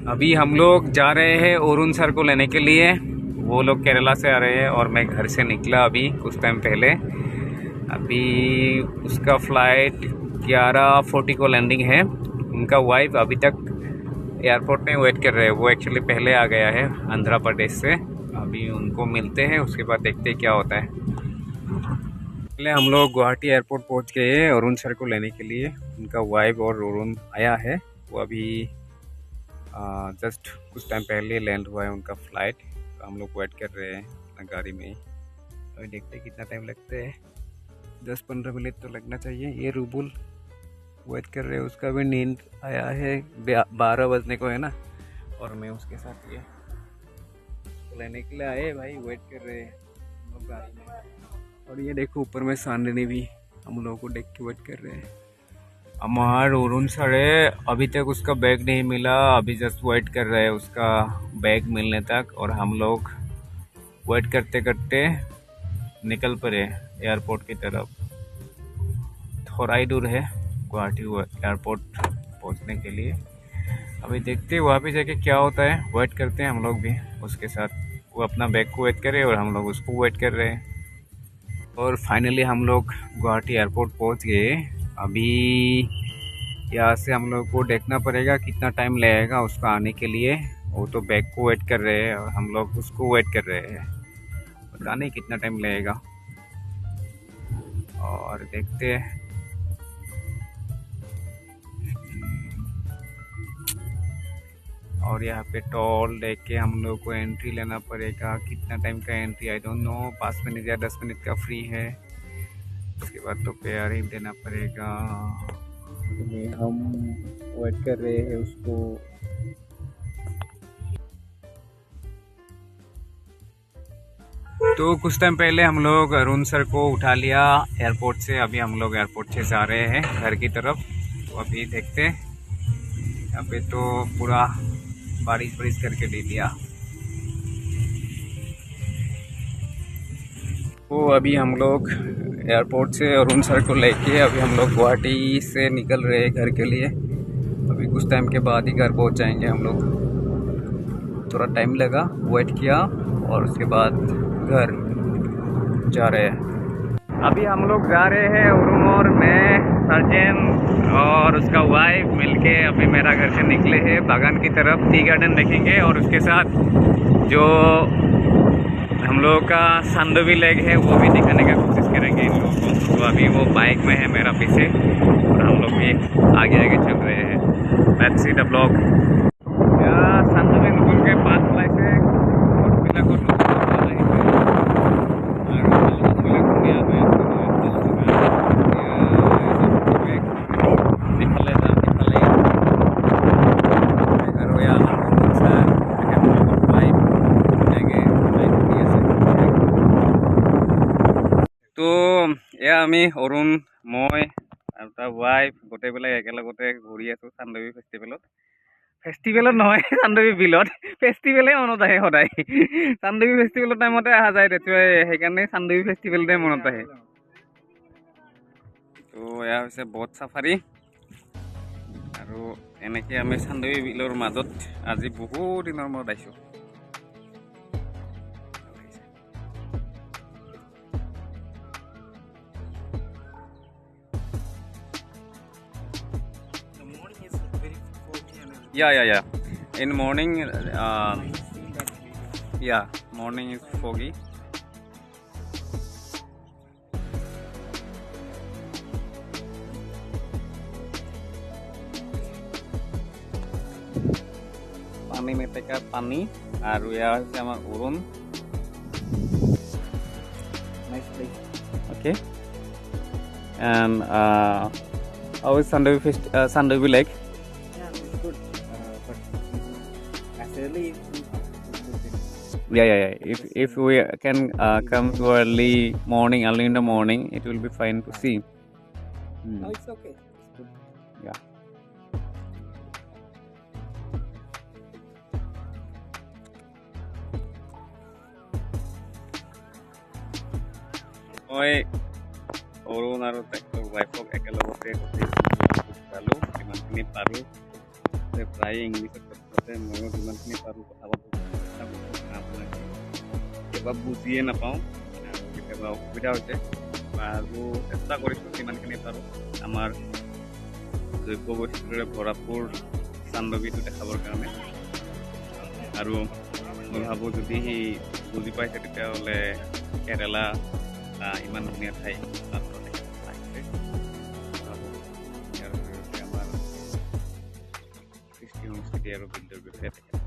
अभी हम लोग जा रहे हैं अरुण सर को लेने के लिए। वो लोग केरला से आ रहे हैं और मैं घर से निकला अभी कुछ टाइम पहले। अभी उसका फ़्लाइट 11:40 को लैंडिंग है। उनका वाइफ अभी तक एयरपोर्ट में वेट कर रहे हैं। वो एक्चुअली पहले आ गया है आंध्र प्रदेश से। अभी उनको मिलते हैं, उसके बाद देखते हैं क्या होता है। पहले हम लोग गुवाहाटी एयरपोर्ट पहुंच गए हैं अरुण सर को लेने के लिए। उनका वाइफ और अरुण आया है। वो अभी जस्ट कुछ टाइम पहले लैंड हुआ है उनका फ़्लाइट। तो हम लोग वेट कर रहे हैं अपना गाड़ी में। अभी देखते हैं कितना टाइम लगता है। 10-15 मिनट तो लगना चाहिए। ये रूबुल वेट कर रहे हैं, उसका भी नींद आया है। 12 बजने को है ना, और मैं उसके साथ ये लेने के लिए आए भाई। वेट कर रहे हैं हम लोग गाड़ी में। और ये देखो ऊपर में सांडनी भी हम लोगों को देख के वेट कर रहे हैं। हमार अरुण सर है, अभी तक उसका बैग नहीं मिला। अभी जस्ट वेट कर रहे हैं उसका बैग मिलने तक। और हम लोग वेट करते करते निकल पड़े एयरपोर्ट की तरफ। थोड़ा ही दूर है गुवाहाटी एयरपोर्ट पहुंचने के लिए। अभी देखते हैं वहाँ पे जाके क्या होता है। वेट करते हैं हम लोग भी उसके साथ। वो अपना बैग को वेट करे और हम लोग उसको वेट कर रहे हैं। और फाइनली हम लोग गुवाहाटी एयरपोर्ट पहुंच गए। अभी यहाँ से हम लोग को देखना पड़ेगा कितना टाइम लगेगा उसका आने के लिए। वो तो बैग को वेट कर रहे हैं और हम लोग उसको वेट कर रहे हैं। पता नहीं कितना टाइम लगेगा, और देखते हैं। और यहाँ पे टोल लेके हम लोग को एंट्री लेना पड़ेगा। कितना टाइम का entry I don't know, 5 minute या 10 मिनट का फ्री है। उसके बाद तो पेयर ही देना पड़ेगा। हम वेट कर रहे हैं उसको। तो कुछ टाइम पहले हम लोग अरुण सर को उठा लिया एयरपोर्ट से। अभी हम लोग एयरपोर्ट से जा रहे हैं घर की तरफ। तो अभी देखते हैं, यहाँ पे तो पूरा बारिश करके दे दिया। तो अभी हम लोग एयरपोर्ट से अरुण सर को लेके अभी हम लोग गुवाहाटी से निकल रहे हैं घर के लिए। अभी कुछ टाइम के बाद ही घर पहुंच जाएंगे हम लोग। थोड़ा टाइम लगा, वेट किया और उसके बाद घर जा रहे हैं। अभी हम लोग जा रहे हैं अरुण और मैं, सर्जन और उसका वाइफ मिलके अभी मेरा घर से निकले हैं बागान की तरफ। टी गार्डन देखेंगे और उसके साथ जो हम लोगों का सांडवी लेक है वो भी दिखाने का कोशिश करेंगे इन लोगों को। तो अभी वो बाइक में है मेरा पीछे और हम लोग भी आगे आगे चल रहे हैं। Let's see the blog. Sandvi Nakul के पास लाइसे তো এয়া আমি অৰুণ, মই আৰু তাৰ ৱাইফ গোটেইবিলাক একেলগতে ঘূৰি আছোঁ চান্দৱী ফেষ্টিভেলত। ফেষ্টিভেলত নহয়, চান্দৱী বিলত। ফেষ্টিভেলেই মনত আহে সদায়। চান্দৱী ফেষ্টিভেলৰ টাইমতে অহা যায়, সেইকাৰণে চান্দৱী ফেষ্টিভেলতে মনত আহে। তো এয়া হৈছে বট চাফাৰী। আৰু এনেকৈ আমি চান্দৱী বিলৰ মাজত আজি বহুত দিনৰ মূৰত আহিছোঁ। Yeah. In morning, morning is foggy. पानी में टेका पानी और यहाँ से हमार Arun. Nice place. Okay. And how is Sandovi Lake? Yeah. If we can come to early in the morning, it will be fine to see. No, it's okay. It's good. Yeah. মই অৰুণ আৰু ৱাইফক একেলগতে গোটেই পালোঁ, যিমানখিনি পাৰোঁ। প্ৰায় ইংলিছত যাতে ময়ো যিমানখিনি পাৰোঁ কথা পাতিব চেষ্টা কৰোঁ আপোনাক কেতিয়াবা বুজিয়ে নাপাওঁ আৰু কেতিয়াবা অসুবিধা হৈছে আৰু চেষ্টা কৰিছোঁ যিমানখিনি পাৰোঁ আমাৰ জৈৱ বৈচিত্ৰ্যৰে ভৰপূৰ চান্দৱীটো দেখাবৰ কাৰণে আৰু মই ভাবোঁ যদি সি বুজি পাইছে তেতিয়াহ'লে কেৰেলা ইমান ধুনীয়া ঠাই আহিছে ইয়াৰ জৰিয়তে আমাৰ কৃষ্টি সংস্কৃতি আৰু বিদ্যুৎ বিষয়ে